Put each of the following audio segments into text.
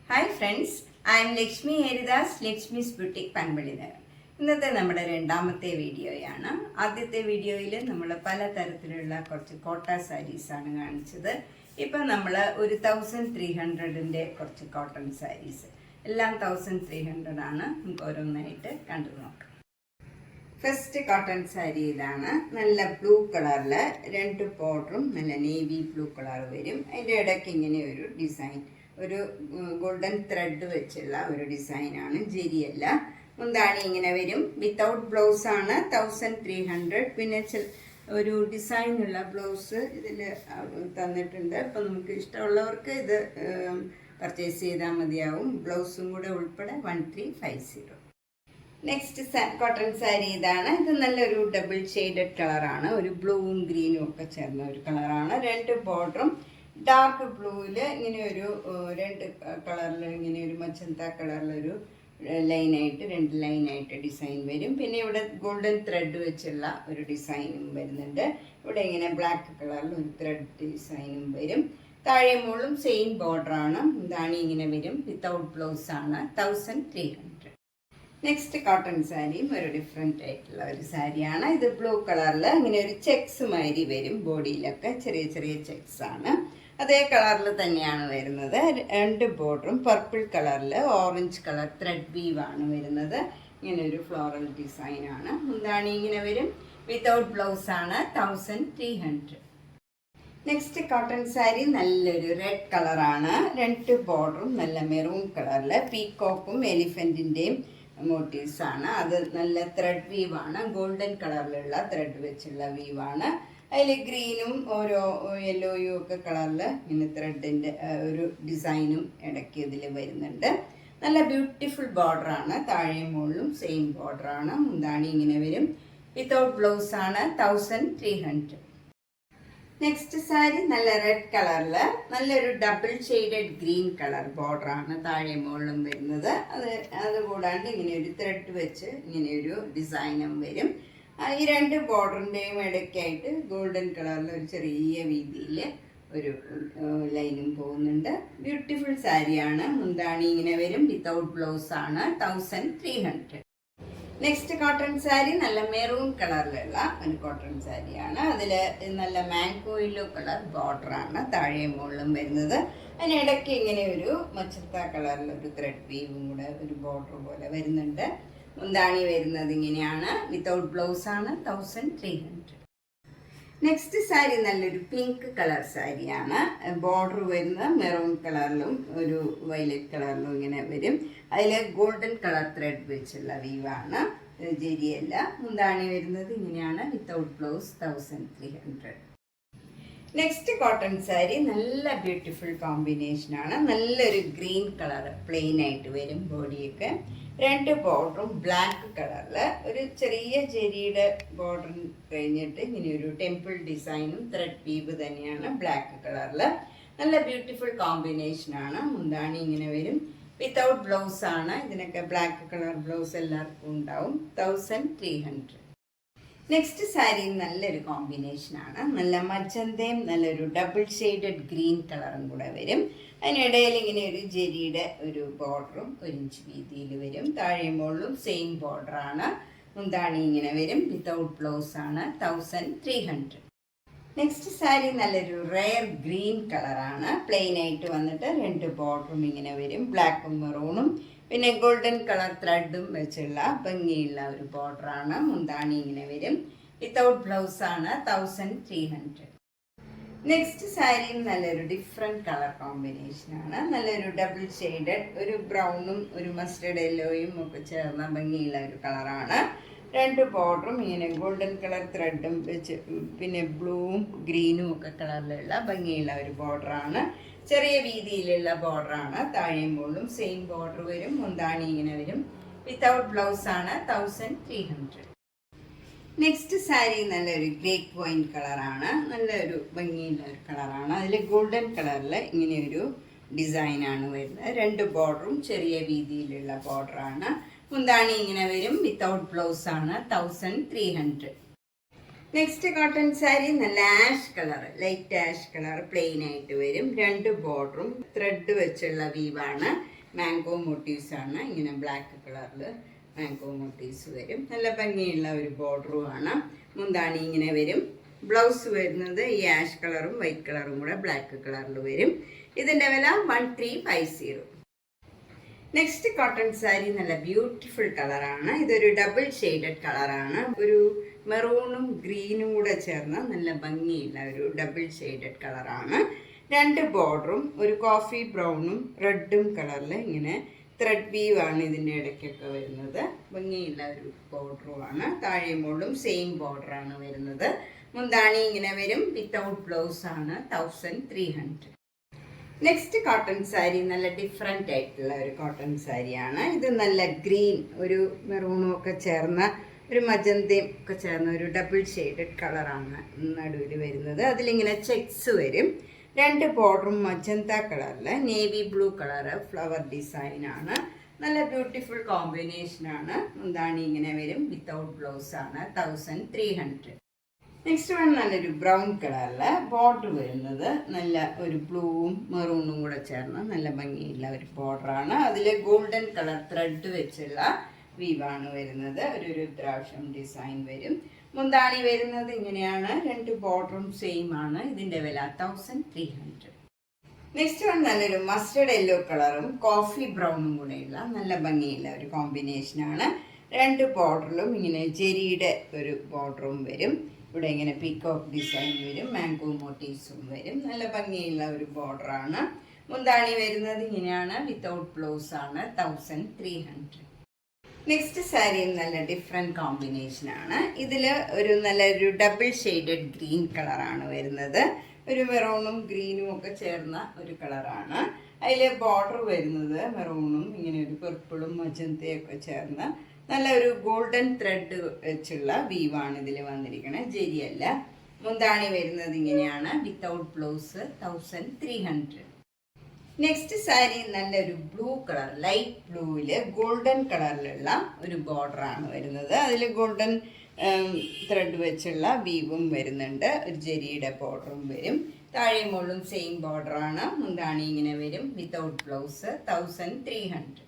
Hi friends, I am Lakshmi Haridas, Lakshmi's boutique Panampilly Nagar. ഇന്നത്തെ നമ്മുടെ രണ്ടാമത്തെ വീഡിയോയാണ്. ആദ്യത്തെ വീഡിയോയിൽ നമ്മൾ പലതരത്തിലുള്ള കുറച്ച് കോട്ട സാരീസാണ് കാണിച്ചത്. ഇപ്പം നമ്മൾ ഒരു 1300-ൻ്റെ കുറച്ച് കോട്ടൺ സാരീസ്, എല്ലാം 1300 ആണ്. നമുക്ക് ഓരോന്നായിട്ട് കണ്ടു നോക്കാം. ഫസ്റ്റ് കോട്ടൺ സാരി ഇതാണ്. നല്ല ബ്ലൂ കളറിൽ 2 ബോർഡറും നല്ല നേവി ബ്ലൂ കളർ വരും. അതിൻ്റെ ഇടയ്ക്ക് ഇങ്ങനെ ഒരു ഡിസൈൻ, ഒരു ഗോൾഡൻ ത്രെഡ് വെച്ചുള്ള ഒരു ഡിസൈനാണ്, ജെരിയല്ല. മുന്താണി ഇങ്ങനെ വരും. വിത്തൗട്ട് ബ്ലൗസ് ആണ് 1300. പിന്നെ ഒരു ഡിസൈനുള്ള ബ്ലൗസ് ഇതിൽ തന്നിട്ടുണ്ട്. അപ്പം നമുക്ക് ഇഷ്ടമുള്ളവർക്ക് ഇത് പർച്ചേസ് ചെയ്താൽ മതിയാവും. ബ്ലൗസും കൂടെ ഉൾപ്പെടെ 1350. നെക്സ്റ്റ് കോട്ടൺ സാരി ഇതാണ്. ഇത് നല്ലൊരു ഡബിൾ ഷെയ്ഡഡ് കളറാണ്. ഒരു ബ്ലൂവും ഗ്രീനും ഒക്കെ ചേർന്ന ഒരു കളറാണ്. 2 ബോർഡറും ഡാർക്ക് ബ്ലൂവിൽ ഇങ്ങനെ ഒരു 2 കളറിൽ ഇങ്ങനെ ഒരു മജന്ത കളറിലൊരു ലൈനായിട്ട് 2 ലൈനായിട്ട് ഡിസൈൻ വരും. പിന്നെ ഇവിടെ ഗോൾഡൻ ത്രെഡ് വെച്ചുള്ള ഒരു ഡിസൈനും വരുന്നുണ്ട്. ഇവിടെ ഇങ്ങനെ ബ്ലാക്ക് കളറിൽ ഒരു ത്രെഡ് ഡിസൈനും വരും. താഴെ മുകളിലും സെയിം ബോർഡറാണ്. ഇതാണ് ഇങ്ങനെ വരും. വിത്തൗട്ട് ബ്ലൗസ് ആണ് 1300. നെക്സ്റ്റ് കോട്ടൺ സാരിയും ഒരു ഡിഫറെൻ്റ് ആയിട്ടുള്ള ഒരു സാരിയാണ്. ഇത് ബ്ലൂ കളറിൽ ഇങ്ങനെ ഒരു ചെക്സ് മാതിരി വരും. ബോഡിയിലൊക്കെ ചെറിയ ചെറിയ ചെക്സ് ആണ്. അതേ കളറിൽ തന്നെയാണ് വരുന്നത്. 2 ബോർഡറും പർപ്പിൾ കളറിൽ ഓറഞ്ച് കളർ ത്രെഡ് വീവാണ് വരുന്നത്. ഇങ്ങനെ ഒരു ഫ്ലോറൽ ഡിസൈനാണ്. എന്താണ് ഇങ്ങനെ വരും. വിത്തൗട്ട് ബ്ലൗസ് ആണ് 1300. നെക്സ്റ്റ് കോട്ടൺ സാരി നല്ലൊരു റെഡ് കളറാണ്. 2 ബോർഡറും നല്ല മെറൂൺ കളറിൽ പീക്കോക്കും എലിഫൻറ്റിൻ്റെയും മോട്ടീവ്സ് ആണ്. അത് നല്ല ത്രെഡ് വീവാണ്. ഗോൾഡൻ കളറിലുള്ള ത്രെഡ് വെച്ചുള്ള വീവാണ്. അതിൽ ഗ്രീനും ഓരോ യെല്ലോയും ഒക്കെ കളറിൽ ഇങ്ങനെ ത്രെഡിൻ്റെ ഒരു ഡിസൈനും ഇടയ്ക്ക് ഇതിൽ വരുന്നുണ്ട്. നല്ല ബ്യൂട്ടിഫുൾ ബോർഡറാണ്. താഴെ മുകളിലും സെയിം ബോർഡറാണ്. മുന്താണി ഇങ്ങനെ വരും. വിത്തൗട്ട് ബ്ലൗസ് ആണ് 1300. നെക്സ്റ്റ് സാരി നല്ല റെഡ് കളറിൽ നല്ലൊരു ഡബിൾ ഷെയ്ഡഡ് ഗ്രീൻ കളർ ബോർഡറാണ് താഴെ മുകളിലും വരുന്നത്. അതുകൂടാണ്ട് ഇങ്ങനെ ഒരു ത്രെഡ് വെച്ച് ഇങ്ങനെ ഒരു ഡിസൈനും വരും. ഈ 2 ബോർഡറിൻ്റെയും ഇടയ്ക്കായിട്ട് ഗോൾഡൻ കളറിൽ ഒരു ചെറിയ വീതിയിൽ ഒരു ലൈനും പോകുന്നുണ്ട്. ബ്യൂട്ടിഫുൾ സാരിയാണ്. മുന്താണി ഇങ്ങനെ വരും. വിത്തൗട്ട് ബ്ലൗസ് ആണ് 1300. നെക്സ്റ്റ് കോട്ടൺ സാരി നല്ല മെറൂൺ കളറിലുള്ള ഒരു കോട്ടൺ സാരിയാണ്. അതിൽ നല്ല മാംഗോ യെല്ലോ കളർ ബോർഡറാണ് താഴെ മുകളിലും വരുന്നത്. അതിനിടയ്ക്ക് ഇങ്ങനെ ഒരു മച്ചത്ത കളറിലൊരു ത്രെഡ് വീവും കൂടെ ഒരു ബോർഡർ പോലെ വരുന്നുണ്ട്. മുന്താണി വരുന്നത് ഇങ്ങനെയാണ്. വിത്തൗട്ട് ബ്ലൗസ് ആണ് 1300. നെക്സ്റ്റ് സാരി നല്ലൊരു പിങ്ക് കളർ സാരിയാണ്. ബോർഡർ വരുന്നത് മെറൂൺ കളറിലും ഒരു വയലറ്റ് കളറിലും ഇങ്ങനെ വരും. അതിൽ ഗോൾഡൻ കളർ ത്രെഡ് വെച്ചുള്ള വീവാണ്, ജെരിയല്ല. മുന്താണി വരുന്നത് ഇങ്ങനെയാണ്. Without blouse 1300. Next cotton sari നല്ല ബ്യൂട്ടിഫുൾ കോമ്പിനേഷനാണ്. നല്ലൊരു ഗ്രീൻ കളർ പ്ലെയിൻ ആയിട്ട് വരും ബോഡിയൊക്കെ. 2 ബോർഡറും ബ്ലാക്ക് കളറിൽ ഒരു ചെറിയ ജെരിയുടെ ബോർഡർ കഴിഞ്ഞിട്ട് ഇങ്ങനെ ഒരു ടെമ്പിൾ ഡിസൈനും ത്രെഡ് വീവ് തന്നെയാണ് ബ്ലാക്ക് കളറിൽ. നല്ല ബ്യൂട്ടിഫുൾ കോമ്പിനേഷനാണ്. മുന്താണി ഇങ്ങനെ വരും. വിത്തൗട്ട് ബ്ലൗസ് ആണ്. ഇതിനൊക്കെ ബ്ലാക്ക് കളർ ബ്ലൗസ് എല്ലാവർക്കും ഉണ്ടാവും. 1300. നെക്സ്റ്റ് സാരി നല്ലൊരു കോമ്പിനേഷനാണ്. നല്ല മജന്തയും നല്ലൊരു ഡബിൾ ഷെയ്ഡഡ് ഗ്രീൻ കളറും കൂടെ വരും. അതിനിടയിൽ ഇങ്ങനെ ഒരു ജെരിയുടെ ഒരു ബോർഡറും 1 ഇഞ്ച് വീതിയിൽ വരും. താഴെ മുകളിലും സെയിം ബോർഡറാണ്. മുന്താണി ഇങ്ങനെ വരും. വിത്തൗട്ട് ബ്ലൗസ് ആണ് 1300. നെക്സ്റ്റ് സാരി നല്ലൊരു റെയർ ഗ്രീൻ കളറാണ്. പ്ലെയിൻ ആയിട്ട് വന്നിട്ട് 2 ബോർഡറും ഇങ്ങനെ വരും. ബ്ലാക്കും മെറൂണും പിന്നെ ഗോൾഡൻ കളർ ത്രെഡും വെച്ചുള്ള ഭംഗിയുള്ള ഒരു ബോർഡറാണ്. മുന്താണി ഇങ്ങനെ വരും. വിത്തൗട്ട് ബ്ലൗസ് ആണ് 1300. നെക്സ്റ്റ് സാരിയും നല്ലൊരു ഡിഫറെൻറ്റ് കളർ കോമ്പിനേഷനാണ്. നല്ലൊരു ഡബിൾ ഷെയ്ഡഡ് ഒരു ബ്രൗണും ഒരു മസ്റ്റർഡ് യെല്ലോയും ഒക്കെ ചേർന്ന ഭംഗിയുള്ള ഒരു കളറാണ്. 2 ബോർഡറും ഇങ്ങനെ ഗോൾഡൻ കളർ ത്രെഡും വെച്ച് പിന്നെ ബ്ലൂവും ഗ്രീനും ഒക്കെ കളറിലുള്ള ഭംഗിയുള്ള ഒരു ബോർഡറാണ്. ചെറിയ വീതിയിലുള്ള ബോർഡറാണ്. താഴെ മുകളിലും സെയിം ബോർഡർ വരും. മുന്താണി ഇങ്ങനെ വരും. വിത്തൗട്ട് ബ്ലൗസ് ആണ് 1300. നെക്സ്റ്റ് സാരി നല്ലൊരു ഗ്രേപ്പ് വൈൻ കളറാണ്. നല്ലൊരു ഭംഗിയുള്ള ഒരു കളറാണ്. അതിൽ ഗോൾഡൻ കളറിൽ ഇങ്ങനെ ഒരു ഡിസൈനാണ് വരുന്നത്. 2 ബോർഡറും ചെറിയ വീതിയിലുള്ള ബോർഡറാണ്. മുന്താണി ഇങ്ങനെ വരും. വിത്തൗട്ട് ബ്ലൗസ് ആണ് 1300. നെക്സ്റ്റ് കോട്ടൺ സാരി നല്ല ash colour, light ash colour, plain ആയിട്ട് വരും. 2 ബോർഡറും ത്രെഡ് വെച്ചുള്ള വീവാണ്. മാംഗോ മോട്ടീവ്സ് ആണ്. ഇങ്ങനെ ബ്ലാക്ക് കളറിൽ മാംഗോ മോട്ടീവ്സ് വരും. നല്ല ഭംഗിയുള്ള ഒരു ബോർഡറും ആണ്. മുന്താണി ഇങ്ങനെ വരും. ബ്ലൗസ് വരുന്നത് ഈ ആഷ് കളറും വൈറ്റ് കളറും കൂടെ ബ്ലാക്ക് കളറിൽ വരും. ഇതിൻ്റെ വില 1350. നെക്സ്റ്റ് കോട്ടൺ സാരി നല്ല ബ്യൂട്ടിഫുൾ കളറാണ്. ഇതൊരു ഡബിൾ ഷെയ്ഡഡ് കളറാണ്. ഒരു മെറൂണും ഗ്രീനും കൂടെ ചേർന്ന നല്ല ഭംഗിയുള്ള ഒരു ഡബിൾ ഷെയ്ഡഡ് കളറാണ്. 2 ബോർഡറും ഒരു കോഫി ബ്രൗണും റെഡും കളറിൽ ഇങ്ങനെ ത്രെഡ് വീവ് ആണ് ഇതിൻ്റെ ഇടയ്ക്കൊക്കെ വരുന്നത്. ഭംഗിയുള്ള ഒരു ബോർഡറുമാണ്. താഴെ മുകളിലും സെയിം ബോർഡറാണ് വരുന്നത്. മുന്താണി ഇങ്ങനെ വരും. വിത്തൗട്ട് ബ്ലൗസ് ആണ്. 1300. നെക്സ്റ്റ് കോട്ടൺ സാരി നല്ല ഡിഫറെൻ്റ് ആയിട്ടുള്ള ഒരു കോട്ടൺ സാരിയാണ്. ഇത് നല്ല ഗ്രീൻ, ഒരു മെറൂണും ഒക്കെ ചേർന്ന, ഒരു മജന്തയും ഒക്കെ ചേർന്ന ഒരു ഡബിൾ ഷെയ്ഡഡ് കളറാണ് നടുവിൽ വരുന്നത്. അതിലിങ്ങനെ ചെക്സ് വരും. 2 ബോർഡറും മജന്ത കളറിൽ നേവി ബ്ലൂ കളറ് ഫ്ലവർ ഡിസൈനാണ്. നല്ല ബ്യൂട്ടിഫുൾ കോമ്പിനേഷനാണ്. മുന്താണി ഇങ്ങനെ വരും. വിത്തൗട്ട് ബ്ലൗസ് ആണ്. 1300. നെക്സ്റ്റ് വൺ നല്ലൊരു ബ്രൗൺ കളറില് ബോർഡർ വരുന്നത് നല്ല ഒരു ബ്ലൂവും മെറൂണും കൂടെ ചേർന്ന് നല്ല ഭംഗിയുള്ള ഒരു ബോർഡറാണ്. അതിൽ ഗോൾഡൻ കളർ ത്രെഡ് വെച്ചുള്ള വീവാണ് വരുന്നത്. ഒരു രുദ്രാക്ഷം ഡിസൈൻ വരും. മുന്താണി വരുന്നത് ഇങ്ങനെയാണ്. 2 ബോർഡറും സെയിം ആണ്. ഇതിൻ്റെ വില 1300. നെക്സ്റ്റ് വൺ നല്ലൊരു മസ്റ്റർഡ് യെല്ലോ കളറും കോഫി ബ്രൗണും കൂടെയുള്ള നല്ല ഭംഗിയുള്ള ഒരു കോമ്പിനേഷനാണ്. 2 ബോർഡറിലും ഇങ്ങനെ ജെരിയുടെ ഒരു ബോർഡറും വരും. ഇവിടെ ഇങ്ങനെ പീകോക്ക് ഡിസൈൻ വരും. മാംഗോ മോട്ടീവ്സും വരും. നല്ല ഭംഗിയുള്ള ഒരു ബോർഡറാണ്. മുന്താണി വരുന്നത് ഇങ്ങനെയാണ്. വിത്തൗട്ട് ബ്ലൗസ് ആണ്. 1300. നെക്സ്റ്റ് സാരിയും നല്ല ഡിഫറെൻറ്റ് കോമ്പിനേഷനാണ്. ഇതിൽ നല്ലൊരു ഡബിൾ ഷെയ്ഡഡ് ഗ്രീൻ കളറാണ് വരുന്നത്. ഒരു മെറൂണും ഗ്രീനും ഒക്കെ ചേർന്ന ഒരു കളറാണ്. അതിൽ ബോർഡർ വരുന്നത് മെറൂണും ഇങ്ങനെ ഒരു പർപ്പിളും മജന്തയൊക്കെ ചേർന്ന നല്ല ഒരു ഗോൾഡൻ ത്രെഡ് വെച്ചുള്ള വീവാണ് ഇതിൽ വന്നിരിക്കുന്നത്. ജെരിയല്ല. മുന്താണി വരുന്നത് ഇങ്ങനെയാണ്. Without blouse. 1300. നെക്സ്റ്റ് സാരി നല്ലൊരു ബ്ലൂ കളർ, ലൈറ്റ് ബ്ലൂവില് ഗോൾഡൻ കളറിലുള്ള ഒരു ബോർഡറാണ് വരുന്നത്. അതിൽ ഗോൾഡൻ ത്രെഡ് വെച്ചുള്ള വീവും വരുന്നുണ്ട്. ഒരു ജെരിയുടെ ബോർഡറും വരും. താഴെ മുകളിലും സെയിം ബോർഡറാണ്. മുന്താണി ഇങ്ങനെ വരും. Without blouse. 1300.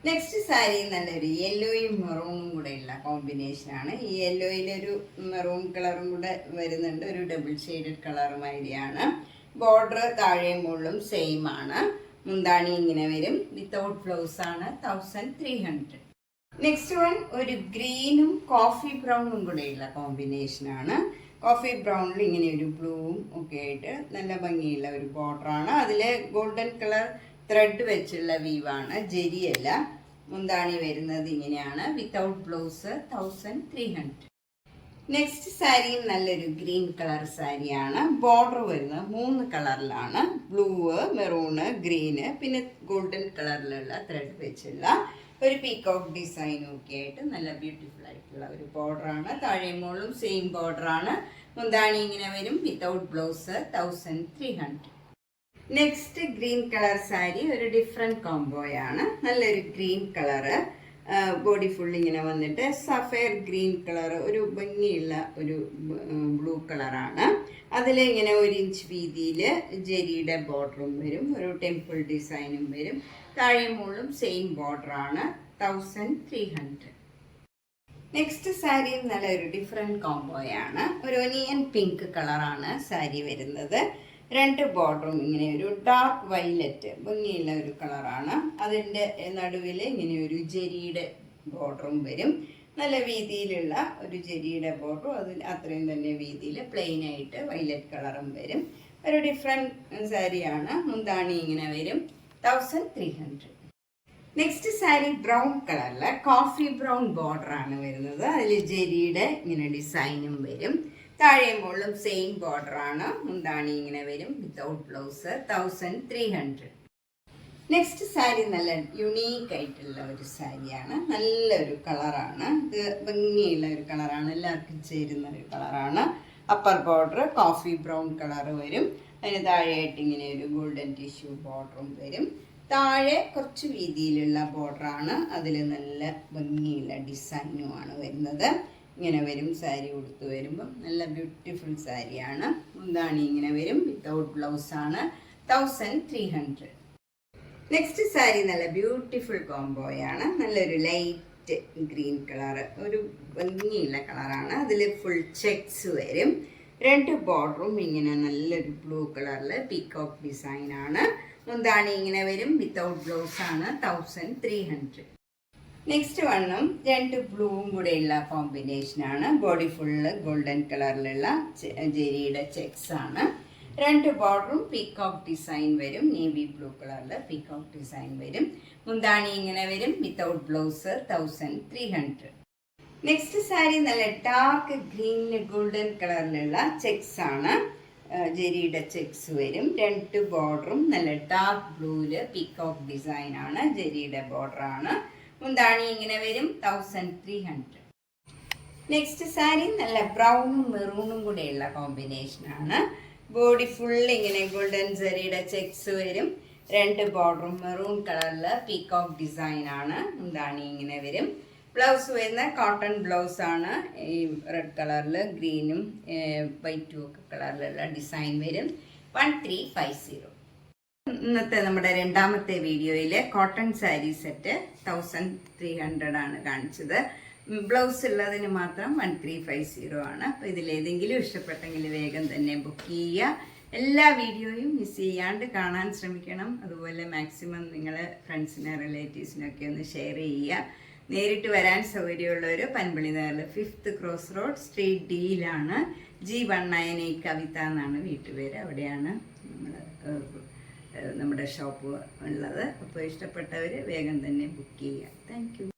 നെക്സ്റ്റ് സാരി നല്ലൊരു യെല്ലോയും മെറൂണും കൂടെയുള്ള കോമ്പിനേഷനാണ്. ഈ യെല്ലോയിലൊരു മെറൂൺ കളറും കൂടെ വരുന്നുണ്ട്. ഒരു ഡബിൾ ഷെയ്ഡഡ് കളറുമാതിരിയാണ്. ബോർഡർ താഴെ മുകളിലും സെയിം ആണ്. മുന്താണി ഇങ്ങനെ വരും. വിത്തൗട്ട് ബ്ലൗസ് ആണ്. 1300. നെക്സ്റ്റ് വൺ ഒരു ഗ്രീനും കോഫി ബ്രൗണും കൂടെയുള്ള കോമ്പിനേഷനാണ്. കോഫി ബ്രൗണിൽ ഇങ്ങനെ ഒരു ബ്ലൂവും ഒക്കെ ആയിട്ട് നല്ല ഭംഗിയുള്ള ഒരു ബോർഡറാണ്. അതിൽ ഗോൾഡൻ കളർ ത്രെഡ് വെച്ചുള്ള വീവാണ്. ജെരിയല്ല. മുന്താണി വരുന്നത് ഇങ്ങനെയാണ്. Without blouse. 1300. നെക്സ്റ്റ് സാരിയും നല്ലൊരു ഗ്രീൻ കളർ സാരിയാണ്. ബോർഡർ വരുന്നത് 3 കളറിലാണ്. ബ്ലൂ, മെറൂണ്, ഗ്രീന്, പിന്നെ ഗോൾഡൻ കളറിലുള്ള ത്രെഡ് വെച്ചുള്ള ഒരു പീകോക്ക് ഡിസൈനും ഒക്കെ ആയിട്ട് നല്ല ബ്യൂട്ടിഫുൾ ആയിട്ടുള്ള ഒരു ബോർഡറാണ്. താഴെ മുകളിലും സെയിം ബോർഡറാണ്. മുന്താണി ഇങ്ങനെ വരും. Without blouse. 1300. Next green colour sari ഒരു ഡിഫറെൻറ്റ് കോംബോയാണ്. നല്ലൊരു ഗ്രീൻ കളറ്, ബോഡി ഫുൾ ഇങ്ങനെ വന്നിട്ട് സഫയർ ഗ്രീൻ കളർ, ഒരു ഭംഗിയുള്ള ഒരു ബ്ലൂ കളറാണ്. അതിൽ ഇങ്ങനെ 1 ഇഞ്ച് വീതിയിൽ ജെരിയുടെ ബോർഡറും വരും. ഒരു ടെമ്പിൾ ഡിസൈനും വരും. താഴെ മുകളിലും സെയിം ബോർഡറാണ്. 1300. നെക്സ്റ്റ് സാരിയും നല്ലൊരു ഡിഫറെൻറ്റ് കോംബോയാണ്. ഒരു ഒനിയൻ പിങ്ക് കളറാണ് സാരി വരുന്നത്. 2 ബോർഡറും ഇങ്ങനെ ഒരു ഡാർക്ക് വയലറ്റ് ഭംഗിയുള്ള ഒരു കളറാണ്. അതിൻ്റെ നടുവിൽ ഇങ്ങനെ ഒരു ജെരിയുടെ ബോർഡറും വരും. നല്ല വീതിയിലുള്ള ഒരു ജെരിയുടെ ബോർഡറും അതിൽ അത്രയും തന്നെ വീതിയിൽ പ്ലെയിൻ ആയിട്ട് വയലറ്റ് കളറും വരും. ഒരു ഡിഫറെൻറ്റ് സാരിയാണ്. മുന്താണി ഇങ്ങനെ വരും. 1300. നെക്സ്റ്റ് സാരി ബ്രൗൺ കളറിലെ കോഫി ബ്രൗൺ ബോർഡറാണ് വരുന്നത്. അതിൽ ജെരിയുടെ ഇങ്ങനെ ഡിസൈനും വരും. താഴെ മുകളിലും സെയിം ബോർഡറാണ്. മുന്താണി ഇങ്ങനെ വരും. Without blouse. 1300. നെക്സ്റ്റ് സാരി നല്ല യുണീക്ക് ആയിട്ടുള്ള ഒരു സാരിയാണ്. നല്ലൊരു കളറാണ്. ഇത് ഭംഗിയുള്ള ഒരു കളറാണ്. എല്ലാവർക്കും ചേരുന്ന ഒരു കളറാണ്. Upper border coffee brown colour വരും. അതിന് താഴെയായിട്ട് ഇങ്ങനെ ഒരു ഗോൾഡൻ ടിഷ്യൂ ബോർഡറും വരും. താഴെ കുറച്ച് വീതിയിലുള്ള ബോർഡറാണ്. അതിൽ നല്ല ഭംഗിയുള്ള ഡിസൈനുമാണ് വരുന്നത്. ഇങ്ങനെ വരും. സാരി ഉടുത്ത് വരുമ്പം നല്ല ബ്യൂട്ടിഫുൾ സാരിയാണ്. മുന്താണി ഇങ്ങനെ വരും. വിത്തൗട്ട് ബ്ലൗസാണ്. 1300. നെക്സ്റ്റ് സാരി നല്ല ബ്യൂട്ടിഫുൾ കോംബോയാണ്. നല്ലൊരു ലൈറ്റ് ഗ്രീൻ കളർ, ഒരു ഭംഗിയുള്ള കളറാണ്. അതിൽ ഫുൾ ചെക്സ് വരും. 2 ബോർഡറും ഇങ്ങനെ നല്ലൊരു ബ്ലൂ കളറിൽ പീകോക്ക് ഡിസൈനാണ്. മുന്താണി ഇങ്ങനെ വരും. വിത്തൗട്ട് ബ്ലൗസാണ്. 1300. നെക്സ്റ്റ് വണ്ണും 2 ബ്ലൂവും കൂടെയുള്ള കോമ്പിനേഷനാണ്. ബോഡി ഫുള്ള് ഗോൾഡൻ കളറിലുള്ള ജെരിയുടെ ചെക്സ് ആണ്. 2 ബോർഡറും പീകോക്ക് ഡിസൈൻ വരും. നേവി ബ്ലൂ കളറിൽ പീകോക്ക് ഡിസൈൻ വരും. മുന്താണി ഇങ്ങനെ വരും. Without blouse. 1300. നെക്സ്റ്റ് സാരി നല്ല ഡാർക്ക് ഗ്രീനിൽ ഗോൾഡൻ കളറിലുള്ള ചെക്സ് ആണ്. ജെരിയുടെ ചെക്സ് വരും. 2 ബോർഡറും നല്ല ഡാർക്ക് ബ്ലൂവിൽ പീകോക്ക് ഡിസൈൻ ആണ്. ജെരിയുടെ ബോർഡറാണ്. മുന്താണി ഇങ്ങനെ വരും. 1300. നെക്സ്റ്റ് സാരി നല്ല ബ്രൗണും മെറൂണും കൂടെയുള്ള കോമ്പിനേഷനാണ്. ബോഡി ഫുൾ ഇങ്ങനെ ഗോൾഡൻ ജെറിയുടെ ചെക്സ് വരും. 2 ബോർഡറും മെറൂൺ കളറിൽ പീകോക്ക് ഡിസൈൻ ആണ്. മുന്താണി ഇങ്ങനെ വരും. ബ്ലൗസ് വരുന്ന കോട്ടൺ ബ്ലൗസ് ആണ്. ഈ റെഡ് കളറിൽ ഗ്രീനും വൈറ്റും ഒക്കെ കളറിലുള്ള ഡിസൈൻ വരും. 1350. ഇന്നത്തെ നമ്മുടെ രണ്ടാമത്തെ വീഡിയോയിൽ കോട്ടൺ സാരി സെറ്റ് 1300 ആണ് കാണിച്ചത്. ബ്ലൗസ് ഉള്ളതിന് മാത്രം 1350 ആണ്. അപ്പോൾ ഇതിലേതെങ്കിലും ഇഷ്ടപ്പെട്ടെങ്കിൽ വേഗം തന്നെ ബുക്ക് ചെയ്യുക. എല്ലാ വീഡിയോയും മിസ് ചെയ്യാണ്ട് കാണാൻ ശ്രമിക്കണം. അതുപോലെ മാക്സിമം നിങ്ങൾ ഫ്രണ്ട്സിനെ റിലേറ്റീവ്സിനൊക്കെ ഒന്ന് ഷെയർ ചെയ്യുക. നേരിട്ട് വരാൻ സൗകര്യമുള്ളവർ പൻപള്ളി നഗറിൽ 5th ക്രോസ് റോഡ് സ്ട്രീറ്റ് ഡിയിലാണ്. G198 കവിത എന്നാണ് വീട്ടുപേര്. അവിടെയാണ് നമ്മുടെ ഷോപ്പ് ഉള്ളത്. അപ്പോൾ ഇഷ്ടപ്പെട്ടവർ വേഗം തന്നെ ബുക്ക് ചെയ്യുക. Thank you.